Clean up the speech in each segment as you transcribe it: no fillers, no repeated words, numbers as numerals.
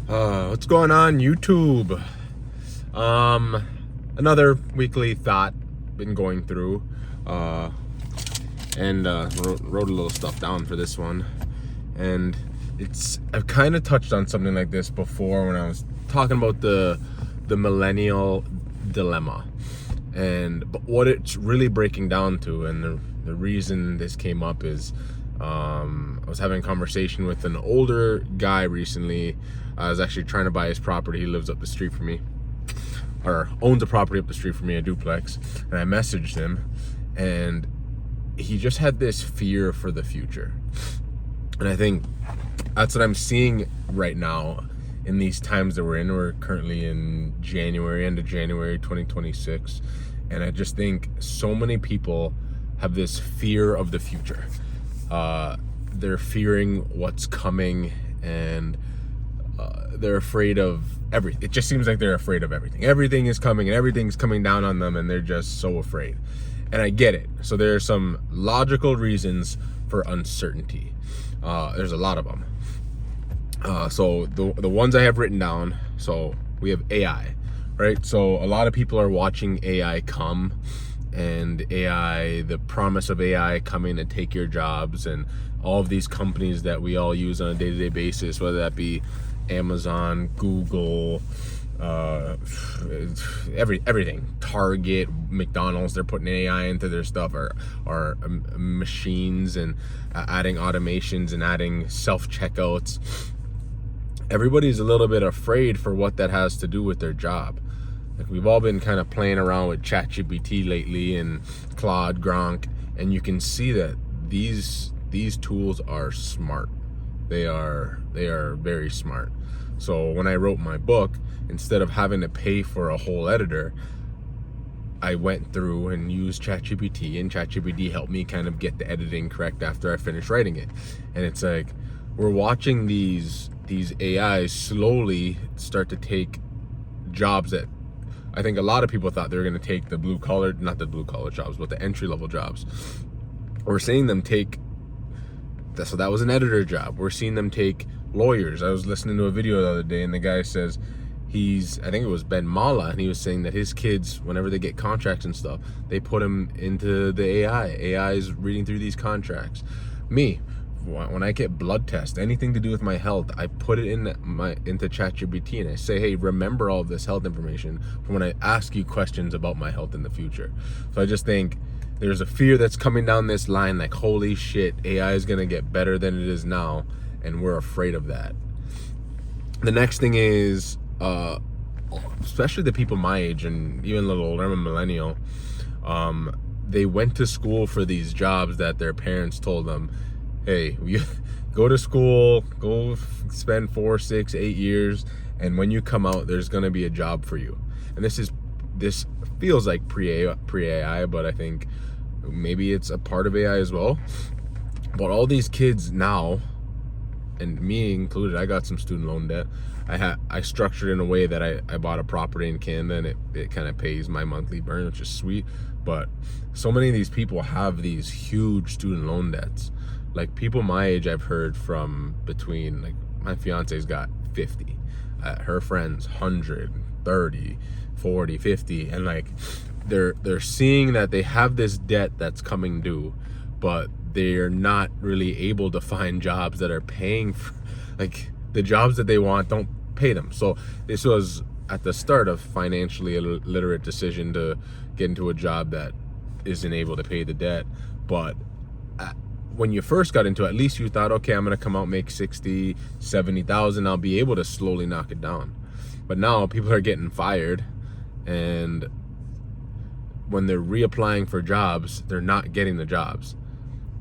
What's going on, YouTube? Another weekly thought been going through, and wrote a little stuff down for this one. And I've kind of touched on something like this before when I was talking about the millennial dilemma, but what it's really breaking down to, and the reason this came up is, I was having a conversation with an older guy recently. I was actually trying to buy his property. He lives up the street from me, or owns a property up the street from me, a duplex. And I messaged him, and he just had this fear for the future. And I think that's what I'm seeing right now in these times that we're in. We're currently in January, end of January 2026. And I just think so many people have this fear of the future. They're fearing what's coming, and they're afraid of everything. It just seems like they're afraid of everything. Everything is coming, and everything's coming down on them, and they're just so afraid. And I get it. So there are some logical reasons for uncertainty. There's a lot of them. So the ones I have written down. So we have AI, right? So a lot of people are watching AI come, and AI, the promise of AI coming to take your jobs, and all of these companies that we all use on a day-to-day basis, whether that be Amazon, Google, everything, Target, McDonald's, they're putting AI into their stuff, or machines, and adding automations and adding self-checkouts. Everybody's a little bit afraid for what that has to do with their job. Like, we've all been kind of playing around with ChatGPT lately, and Claude, Gronk, and you can see that these tools are smart. They are very smart. So when I wrote my book, instead of having to pay for a whole editor, I went through and used ChatGPT, and ChatGPT helped me kind of get the editing correct after I finished writing it. And it's like, we're watching these AIs slowly start to take jobs that I think a lot of people thought they were going to take, not the blue collar jobs, but the entry level jobs. We're seeing them take, so that was an editor job. We're seeing them take lawyers. I was listening to a video the other day, and the guy says I think it was Ben Mala, and he was saying that his kids, whenever they get contracts and stuff, they put them into the AI. AI is reading through these contracts. Me, when I get blood tests, anything to do with my health, I put it into ChatGPT, and I say, hey, remember all of this health information for when I ask you questions about my health in the future. So I just think there's a fear that's coming down this line, like, holy shit, AI is going to get better than it is now, and we're afraid of that. The next thing is, especially the people my age and even a little older, I'm a millennial, they went to school for these jobs that their parents told them, hey, you go to school, spend 4, 6, 8 years, and when you come out, there's going to be a job for you. And this feels like pre-AI, but I think maybe it's a part of AI as well. But all these kids now, and me included, I got some student loan debt. I structured in a way that I bought a property in Canada, and it kind of pays my monthly burn, which is sweet. But so many of these people have these huge student loan debts. Like, people my age, I've heard from between, like, my fiance's got 50, her friends 100, 30, 40, 50, and like they're seeing that they have this debt that's coming due, but they're not really able to find jobs that are paying for, like, the jobs that they want don't pay them. So this was at the start of financially illiterate decision to get into a job that isn't able to pay the debt. But when you first got into it, at least you thought, okay, I'm going to come out, make 60, 70,000. I'll be able to slowly knock it down. But now people are getting fired, and when they're reapplying for jobs, they're not getting the jobs.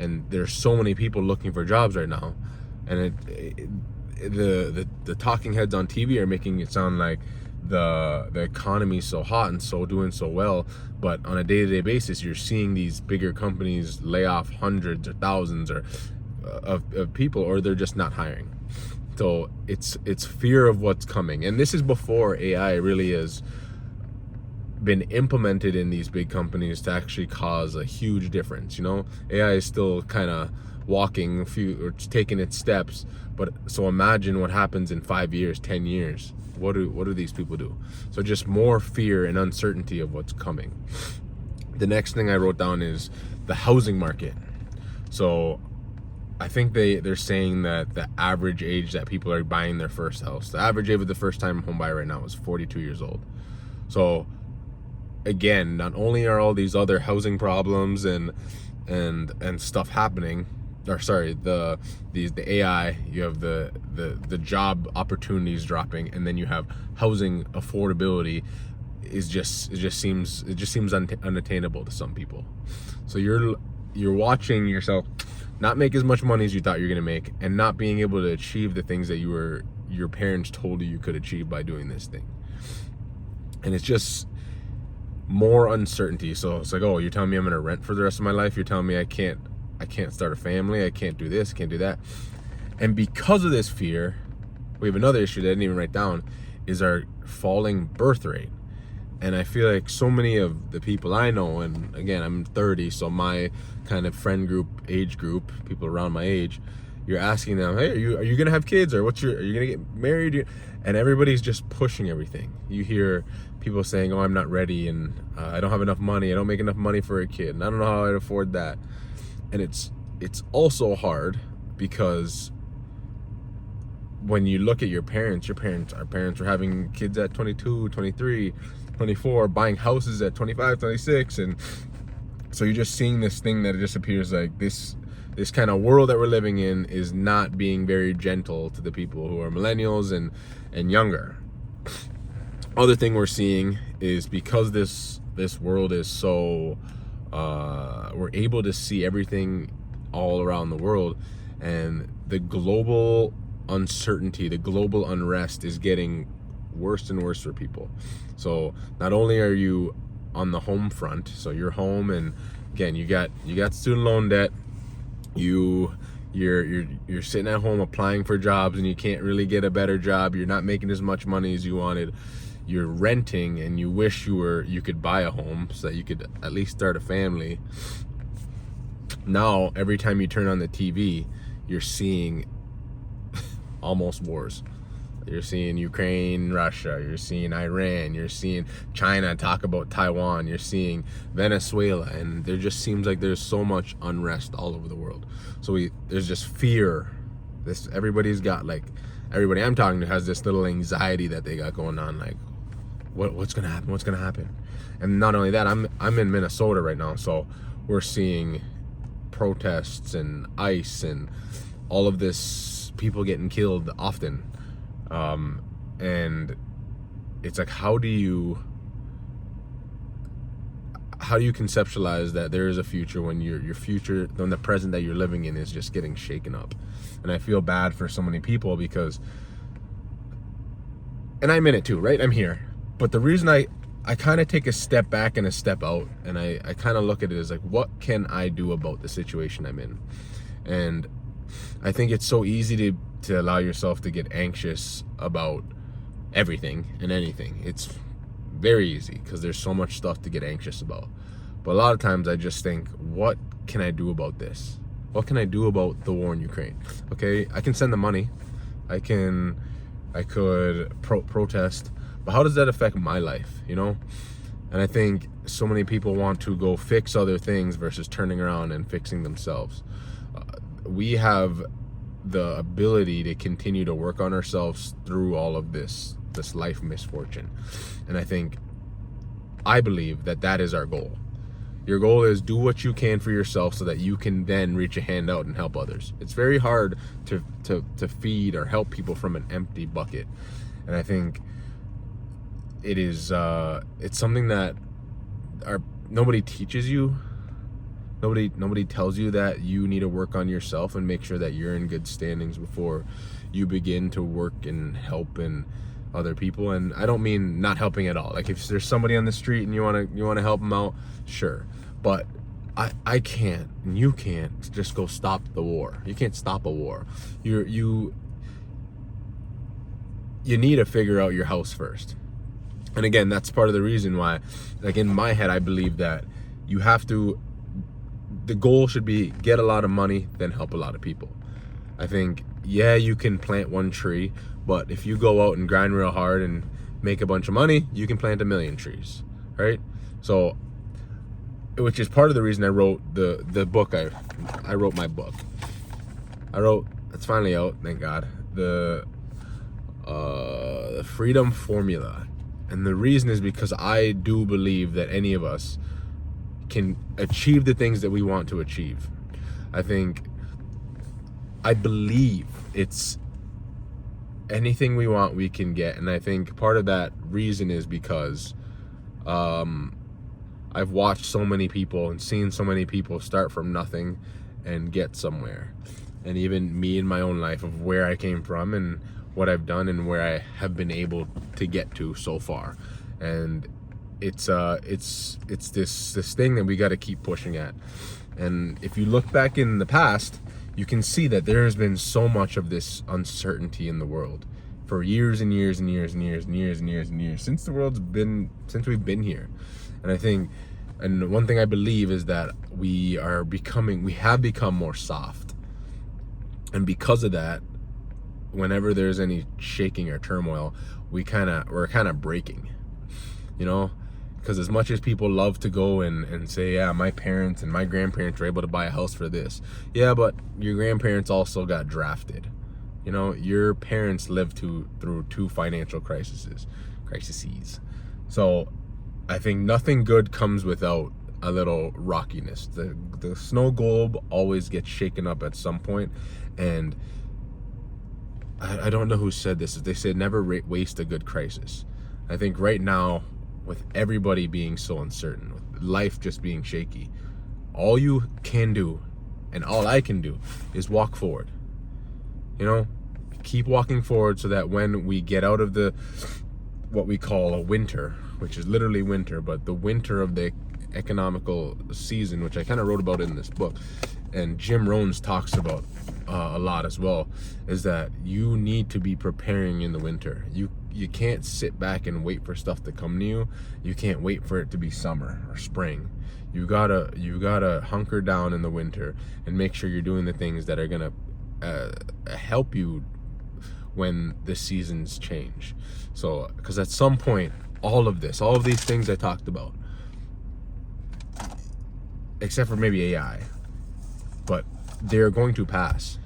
And there's so many people looking for jobs right now. And the talking heads on TV are making it sound like the economy is so hot and doing so well, but on a day-to-day basis, you're seeing these bigger companies lay off hundreds or thousands of people, or they're just not hiring. So it's fear of what's coming, and this is before AI really has been implemented in these big companies to actually cause a huge difference. You know, AI is still kind of walking a few or taking its steps. But so imagine what happens in 5 years, 10 years. What do these people do? So just more fear and uncertainty of what's coming. The next thing I wrote down is the housing market. So I think they're saying that the average age that people are buying their first house, the average age of the first time home buyer right now is 42 years old. So again, not only are all these other housing problems and stuff happening, or sorry, the AI, you have the job opportunities dropping, and then you have housing affordability it just seems unattainable to some people. So you're watching yourself not make as much money as you thought you're gonna make, and not being able to achieve the things that your parents told you could achieve by doing this thing. And it's just more uncertainty. So it's like, oh, you're telling me I'm gonna rent for the rest of my life? You're telling me I can't start a family, I can't do this, can't do that. And because of this fear, we have another issue that I didn't even write down, is our falling birth rate. And I feel like so many of the people I know, and again, I'm 30, so my kind of friend group, age group, people around my age, you're asking them, hey, are you gonna have kids, or are you gonna get married? And everybody's just pushing everything. You hear people saying, oh, I'm not ready, and I don't have enough money, I don't make enough money for a kid, and I don't know how I'd afford that. And it's also hard because when you look at our parents were having kids at 22, 23, 24, buying houses at 25, 26, and so you're just seeing this thing that it just appears like this kind of world that we're living in is not being very gentle to the people who are millennials and younger. Other thing we're seeing is because this world is so we're able to see everything all around the world, and the global uncertainty, the global unrest is getting worse and worse for people. So not only are you on the home front, so you're home, and again, you got student loan debt, you're sitting at home applying for jobs and you can't really get a better job, you're not making as much money as you wanted, you're renting, and you wish you could buy a home so that you could at least start a family. Now every time you turn on the TV, you're seeing almost wars. You're seeing Ukraine, Russia, you're seeing Iran, you're seeing China talk about Taiwan, you're seeing Venezuela, and there just seems like there's so much unrest all over the world. So there's just fear. Everybody's got, like, everybody I'm talking to has this little anxiety that they got going on, like, what's gonna happen? What's gonna happen? And not only that, I'm in Minnesota right now, so we're seeing protests and ICE and all of this, people getting killed often. And it's like, how do you conceptualize that there is a future when when the present that you're living in is just getting shaken up? And I feel bad for so many people because, and I'm in it too, right? I'm here. But the reason I kind of take a step back and a step out, and I kind of look at it as like, what can I do about the situation I'm in? And I think it's so easy to allow yourself to get anxious about everything and anything. It's very easy because there's so much stuff to get anxious about. But a lot of times I just think, what can I do about this? What can I do about the war in Ukraine? Okay, I can send the money. I could protest. But how does that affect my life, you know? And I think so many people want to go fix other things versus turning around and fixing themselves. We have the ability to continue to work on ourselves through all of this life misfortune. And I believe that is our goal. Your goal is do what you can for yourself so that you can then reach a hand out and help others. It's very hard to feed or help people from an empty bucket. And I think it's something that nobody teaches you. Nobody tells you that you need to work on yourself and make sure that you're in good standings before you begin to work and help in other people. And I don't mean not helping at all. Like, if there's somebody on the street and you want to help them out, sure. But I can't, and you can't just go stop the war. You can't stop a war. You need to figure out your house first. And again, that's part of the reason why, like, in my head, I believe that you have to the goal should be get a lot of money, then help a lot of people. I think, yeah, you can plant one tree, but if you go out and grind real hard and make a bunch of money, you can plant 1,000,000 trees, right? So, which is part of the reason I wrote the book. I wrote my book. It's finally out, thank God. The Freedom Formula. And the reason is because I do believe that any of us can achieve the things that we want to achieve. I believe it's anything we want we can get. And I think part of that reason is because I've watched so many people and seen so many people start from nothing and get somewhere. And even me in my own life, of where I came from and what I've done and where I have been able to get to so far. And it's this thing that we got to keep pushing at. And if you look back in the past, you can see that there has been so much of this uncertainty in the world for years and years and years and years and years and years and years since we've been here. And I think, and one thing I believe is that we have become more soft. And because of that, whenever there's any shaking or turmoil, we're kind of breaking, because as much as people love to go and say, yeah, my parents and my grandparents were able to buy a house for this. Yeah, but your grandparents also got drafted. Your parents lived through 2 financial crises. So I think nothing good comes without a little rockiness. The snow globe always gets shaken up at some point. And I don't know who said this. They said never waste a good crisis. I think right now, with everybody being so uncertain, with life just being shaky, all you can do, and all I can do, is walk forward. Keep walking forward so that when we get out of what we call a winter, which is literally winter, but the winter of the economical season, which I kind of wrote about in this book, and Jim Rohns talks about a lot as well, is that you need to be preparing in the winter. You can't sit back and wait for stuff to come to you. You can't wait for it to be summer or spring. You gotta hunker down in the winter and make sure you're doing the things that are gonna help you when the seasons change. So, because at some point, all of these things I talked about, except for maybe AI, but they're going to pass.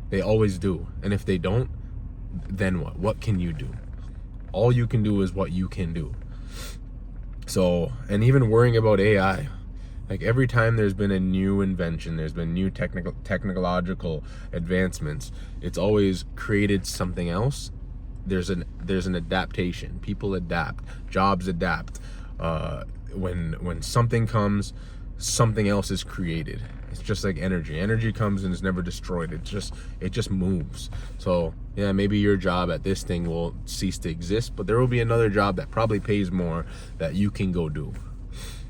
They always do. And if they don't, then what can you do? All you can do is what you can do. So, and even worrying about AI, like every time there's been a new invention, there's been new technological advancements, it's always created something else. There's an adaptation. People adapt, jobs adapt. When something comes, something else is created. It's just like energy. Energy comes and is never destroyed. It just moves. So yeah, maybe your job at this thing will cease to exist, but there will be another job that probably pays more that you can go do.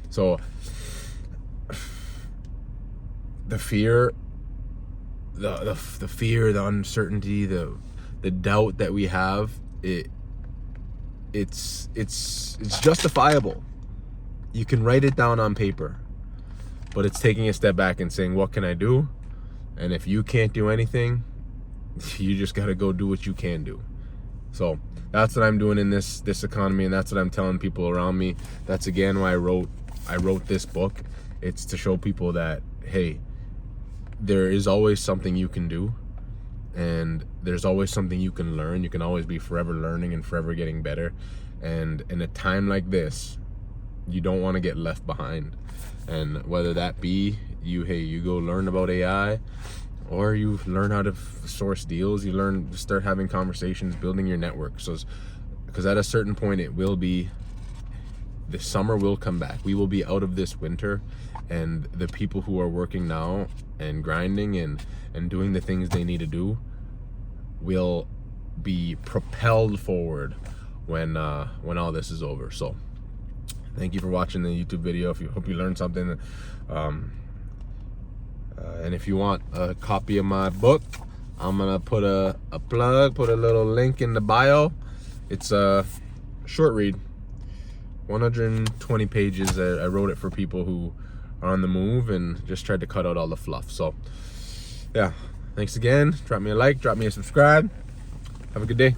So the fear, the fear, the uncertainty, the doubt that we have, it's justifiable. You can write it down on paper. But it's taking a step back and saying, what can I do? And if you can't do anything, you just got to go do what you can do. So that's what I'm doing in this economy, and that's what I'm telling people around me. That's again why I wrote this book. It's to show people that, hey, there is always something you can do, and there's always something you can learn. You can always be forever learning and forever getting better. And in a time like this, you don't want to get left behind. And whether that be you go learn about AI, or you learn how to source deals, you learn to start having conversations, building your network. So, because at a certain point the summer will come back. We will be out of this winter, and the people who are working now and grinding and doing the things they need to do will be propelled forward when all this is over. So thank you for watching the YouTube video. Hope you learned something. And if you want a copy of my book, I'm gonna put a little link in the bio. It's a short read, 120 pages. I wrote it for people who are on the move, and just tried to cut out all the fluff. So yeah, thanks again. Drop me a like, drop me a subscribe. Have a good day.